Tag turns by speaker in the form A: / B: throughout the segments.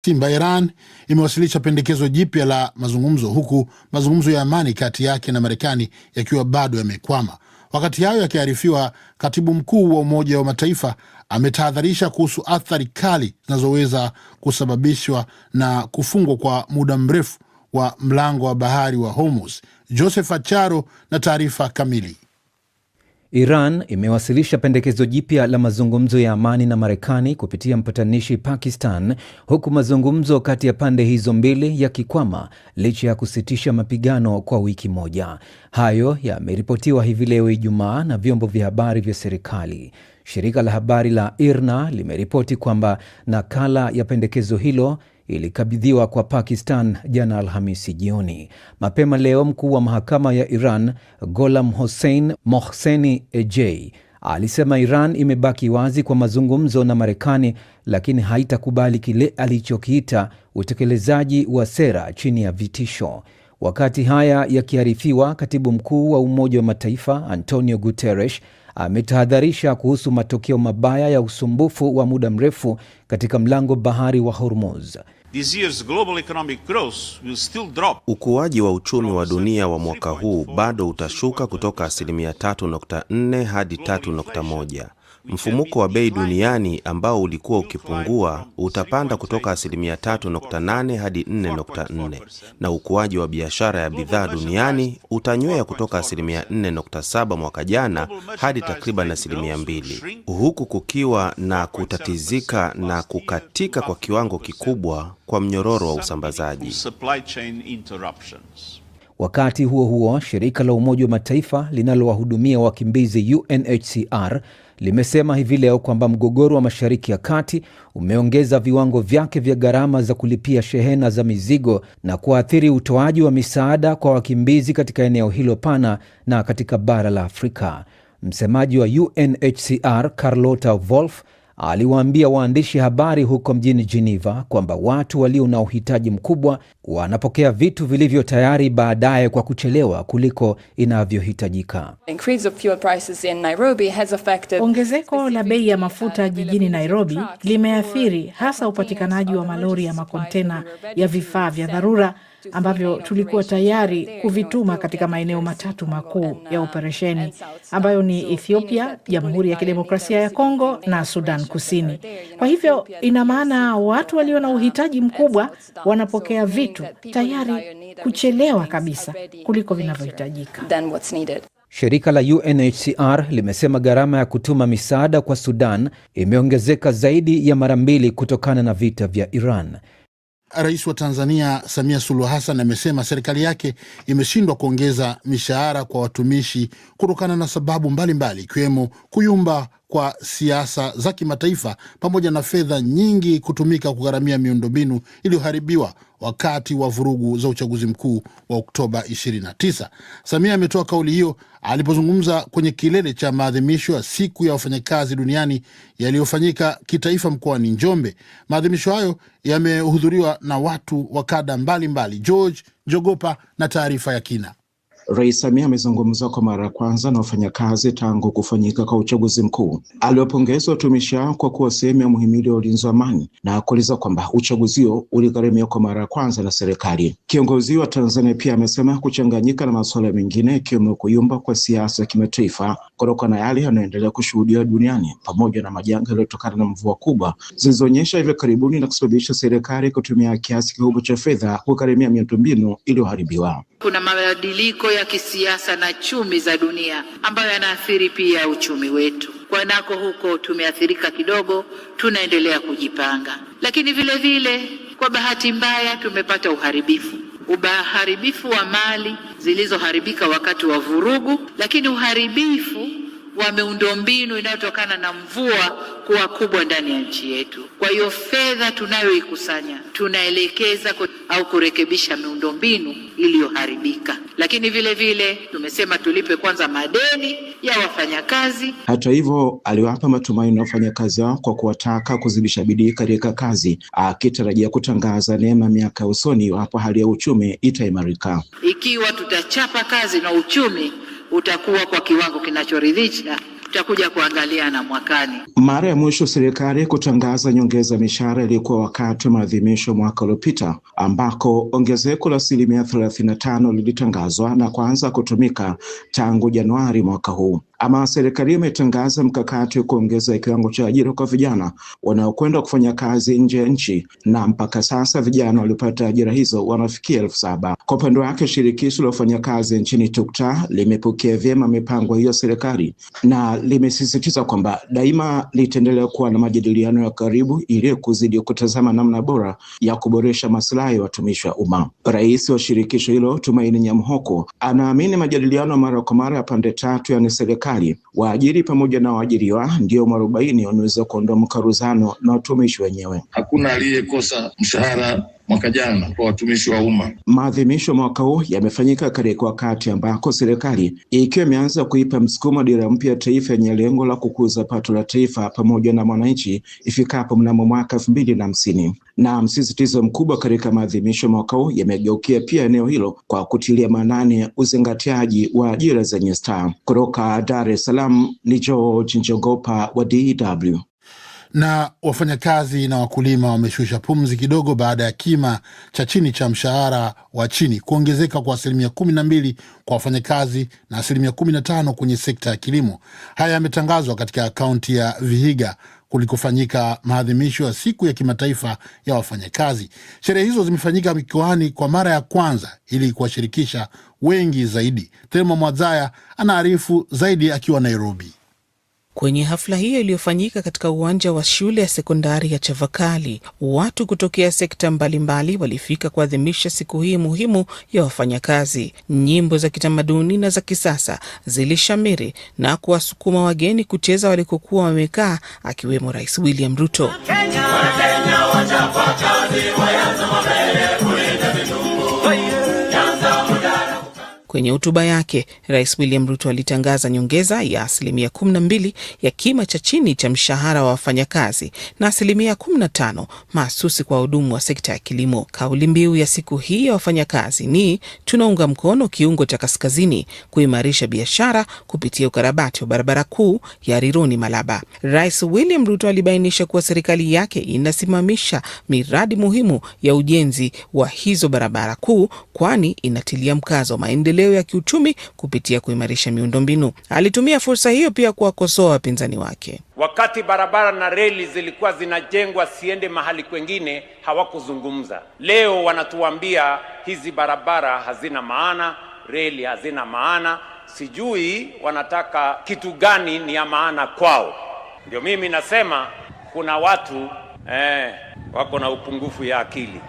A: Iran imewasilisha pendekezo jipya la mazungumzo, huku mazungumzo ya amani kati yake na Marekani yakiwa bado yamekwama. Wakati hayo yakiarifiwa, katibu mkuu wa Umoja wa Mataifa ametahadharisha kuhusu athari kali zinazoweza kusababishwa na kufungwa kwa muda mrefu wa mlango wa bahari wa Hormuz. Joseph Acharo na taarifa kamili.
B: Iran imewasilisha pendekezo jipya la mazungumzo ya amani na Marekani kupitia mpatanishi Pakistan, huku mazungumzo kati ya pande hizo mbili yakikwama licha ya kusitisha mapigano kwa wiki moja. Hayo yameripotiwa hivi leo Ijumaa na vyombo vya habari vya serikali. Shirika la habari la IRNA limeripoti kwamba nakala ya pendekezo hilo ilikabidhiwa kwa Pakistan jana Alhamisi jioni. Mapema leo, mkuu wa mahakama ya Iran, Gholam Hossein Mohseni Ejei, alisema Iran imebaki wazi kwa mazungumzo na Marekani, lakini haitakubali kile alichokiita utekelezaji wa sera chini ya vitisho. Wakati haya yakiarifiwa, katibu mkuu wa Umoja wa Mataifa Antonio Guterres ametahadharisha kuhusu matokeo mabaya ya usumbufu wa muda mrefu katika mlango bahari wa Hormuz.
C: Ukuaji wa uchumi wa dunia wa mwaka huu bado utashuka kutoka 3.4 hadi 3.1. Mfumuko wa bei duniani ambao ulikuwa ukipungua utapanda kutoka 3.8 hadi 4.4, na ukuaji wa biashara ya bidhaa duniani utanywea kutoka 4.7 mwaka jana hadi takriban 2%, huku kukiwa na kutatizika na kukatika kwa kiwango kikubwa kwa mnyororo wa usambazaji.
B: Wakati huo huo, shirika la Umoja wa Mataifa linalowahudumia wakimbizi UNHCR limesema hivi leo kwamba mgogoro wa Mashariki ya Kati umeongeza viwango vyake vya gharama za kulipia shehena za mizigo na kuathiri utoaji wa misaada kwa wakimbizi katika eneo hilo pana na katika bara la Afrika. Msemaji wa UNHCR Carlotta Wolf aliwaambia waandishi habari huko mjini Geneva kwamba watu walio na uhitaji mkubwa wanapokea vitu vilivyo tayari baadaye kwa kuchelewa kuliko inavyohitajika.
D: Ongezeko la bei ya mafuta jijini Nairobi limeathiri hasa upatikanaji wa malori ya makontena ya vifaa vya dharura ambavyo tulikuwa tayari kuvituma katika maeneo matatu makuu ya operesheni ambayo ni Ethiopia, Jamhuri ya Kidemokrasia ya Kongo na Sudan Kusini. Kwa hivyo ina maana watu walio na uhitaji mkubwa wanapokea vitu tayari kuchelewa kabisa kuliko vinavyohitajika.
B: Shirika la UNHCR limesema gharama ya kutuma misaada kwa Sudan imeongezeka zaidi ya mara 2 kutokana na vita vya Iran.
A: Rais wa Tanzania Samia Suluhu Hassan amesema serikali yake imeshindwa kuongeza mishahara kwa watumishi kutokana na sababu mbalimbali, ikiwemo kuyumba kwa siasa za kimataifa pamoja na fedha nyingi kutumika kugharamia miundombinu iliyoharibiwa wakati wa vurugu za uchaguzi mkuu wa Oktoba 29. Samia ametoa kauli hiyo alipozungumza kwenye kilele cha maadhimisho ya siku ya wafanyakazi duniani yaliyofanyika kitaifa mkoani Njombe. Maadhimisho hayo yamehudhuriwa na watu wa kada mbalimbali. George Jogopa na taarifa ya kina.
E: Rais Samia amezungumza kwa mara ya kwanza na wafanyakazi tangu kufanyika kwa uchaguzi mkuu. Aliwapongeza watumishi hao kwa kuwa sehemu ya muhimili wa ulinzi wa amani na kueleza kwamba uchaguzi huo uligharimiwa kwa mara ya kwanza na serikali. Kiongozi wa Tanzania pia amesema kuchanganyika na masuala mengine ikiwemo kuyumba kwa siasa ya kimataifa kutokana na yale yanayoendelea kushuhudiwa duniani pamoja na majanga yaliyotokana na mvua kubwa zilizonyesha hivi karibuni na kusababisha serikali kutumia kiasi kikubwa cha fedha kugharimia miundombinu iliyoharibiwa.
F: Kuna mabadiliko ya kisiasa na chumi za dunia ambayo yanaathiri pia uchumi wetu. Kwa nako huko tumeathirika kidogo, tunaendelea kujipanga. Lakini vile vile kwa bahati mbaya tumepata uharibifu wa mali zilizoharibika wakati wa vurugu, lakini uharibifu wa miundombinu inayotokana na mvua kuwa kubwa ndani ya nchi yetu. Kwa hiyo fedha tunayoikusanya tunaelekeza au kurekebisha miundombinu iliyoharibika. Lakini vile vile tumesema tulipe kwanza madeni ya wafanyakazi.
E: Hata hivyo, aliwapa matumaini wafanyakazi hao kwa kuwataka kuzidisha bidii katika kazi, akitarajia kutangaza neema miaka usoni iwapo hali ya uchumi itaimarika.
F: Ikiwa tutachapa kazi na uchumi utakuwa kwa kiwango kinachoridhisha, tutakuja kuangaliana mwakani.
E: Mara ya mwisho serikali kutangaza nyongeza mishahara ilikuwa wakati wa maadhimisho mwaka uliopita, ambako ongezeko la 35% lilitangazwa na kuanza kutumika tangu Januari mwaka huu. Ama serikali imetangaza mkakati wa kuongeza kiwango cha ajira kwa vijana wanaokwenda kufanya kazi nje ya nchi, na mpaka sasa vijana waliopata ajira hizo wanafikia 7,000. Kwa upande wake, shirikisho la wafanyakazi nchini TUKTA limepokea vyema mipango hiyo serikali na limesisitiza kwamba daima litaendelea kuwa na majadiliano ya karibu ili kuzidi kutazama namna bora ya kuboresha maslahi ya watumishi wa umma. Rais wa shirikisho hilo, Tumaini Nyamhoko, anaamini majadiliano mara kwa mara ya pande tatu, yani serikali, waajiri pamoja na waajiriwa, ndio mwarobaini wanaweza kuondoa mkaruzano na watumishi wenyewe.
G: Hakuna aliyekosa mshahara mwaka jana kwa watumishi wa umma.
E: Maadhimisho mwaka huu yamefanyika katika wakati ambako serikali ikiwa imeanza kuipa msukumo dira mpya taifa yenye lengo la kukuza pato la taifa pamoja na mwananchi ifikapo mnamo mwaka 2050. Na msisitizo mkubwa katika maadhimisho mwaka huu yamegeukia pia eneo hilo kwa kutilia maanani uzingatiaji wa ajira zenye staa. Kutoka Dar es Salaam ni George Njogopa wa DW.
A: Na wafanyakazi na wakulima wameshusha pumzi kidogo baada ya kima cha chini cha mshahara wa chini kuongezeka kwa 12% kwa wafanyakazi na 15% kwenye sekta ya kilimo. Haya yametangazwa katika kaunti ya Vihiga kulikofanyika maadhimisho ya siku ya kimataifa ya wafanyakazi. Sherehe hizo zimefanyika mikoani kwa mara ya kwanza ili kuwashirikisha wengi zaidi. Thelma Mwadzaya anaarifu zaidi akiwa Nairobi.
H: Kwenye hafla hiyo iliyofanyika katika uwanja wa shule ya sekondari ya Chavakali, watu kutokea sekta mbalimbali walifika kuadhimisha siku hii muhimu ya wafanyakazi. Nyimbo za kitamaduni na za kisasa zilishamiri na kuwasukuma wageni kucheza walikokuwa wamekaa, akiwemo Rais William Ruto. Kwenye hotuba yake, Rais William Ruto alitangaza nyongeza ya 12% ya kima cha chini cha mshahara wa wafanyakazi na 15% mahsusi kwa wahudumu wa sekta ya kilimo. Kauli mbiu ya siku hii ya wafanyakazi ni tunaunga mkono kiungo cha kaskazini kuimarisha biashara kupitia ukarabati wa barabara kuu ya Rironi Malaba. Rais William Ruto alibainisha kuwa serikali yake inasimamisha miradi muhimu ya ujenzi wa hizo barabara kuu, kwani inatilia mkazo maendeleo ya kiuchumi kupitia kuimarisha miundombinu. Alitumia fursa hiyo pia kuwakosoa wapinzani wake.
I: Wakati barabara na reli zilikuwa zinajengwa siende mahali kwengine, hawakuzungumza. Leo wanatuambia hizi barabara hazina maana, reli hazina maana. Sijui wanataka kitu gani ni ya maana kwao. Ndio mimi nasema kuna watu wako na upungufu ya akili.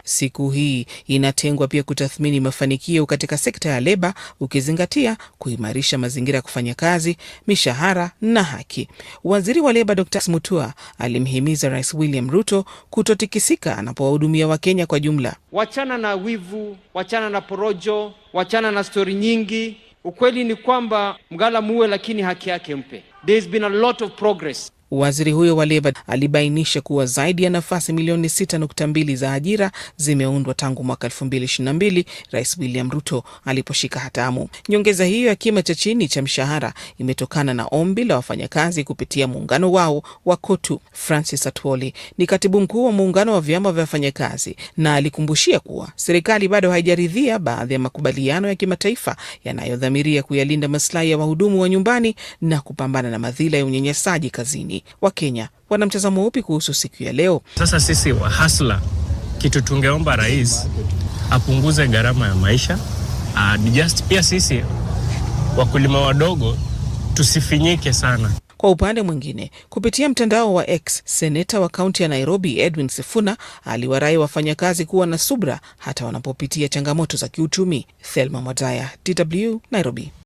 H: Siku hii inatengwa pia kutathmini mafanikio katika sekta ya leba, ukizingatia kuimarisha mazingira ya kufanya kazi, mishahara na haki. Waziri wa leba Dr. Mutua alimhimiza Rais William Ruto kutotikisika anapowahudumia Wakenya kwa jumla.
J: Wachana na wivu, wachana na porojo, wachana na stori nyingi. Ukweli ni kwamba mgala muwe, lakini haki yake mpe. There's been a lot of progress.
H: Waziri huyo wa leba alibainisha kuwa zaidi ya nafasi milioni 6.2 za ajira zimeundwa tangu mwaka 2022 Rais William Ruto aliposhika hatamu. Nyongeza hiyo ya kima cha chini cha mshahara imetokana na ombi la wafanyakazi kupitia muungano wao wa KOTU. Francis Atwoli ni katibu mkuu wa muungano wa vyama vya wafanyakazi na alikumbushia kuwa serikali bado haijaridhia baadhi ya makubaliano ya kimataifa yanayodhamiria kuyalinda maslahi ya wahudumu wa nyumbani na kupambana na madhila ya unyanyasaji kazini. Wakenya wana mtazamo upi kuhusu siku ya leo?
K: Sasa sisi wa hasla, kitu tungeomba rais apunguze gharama ya maisha. Pia sisi wakulima wadogo tusifinyike sana.
H: Kwa upande mwingine, kupitia mtandao wa X, seneta wa kaunti ya Nairobi Edwin Sifuna aliwarai wafanyakazi kuwa na subra hata wanapopitia changamoto za kiuchumi. Thelma Mwadzaya, DW, Nairobi.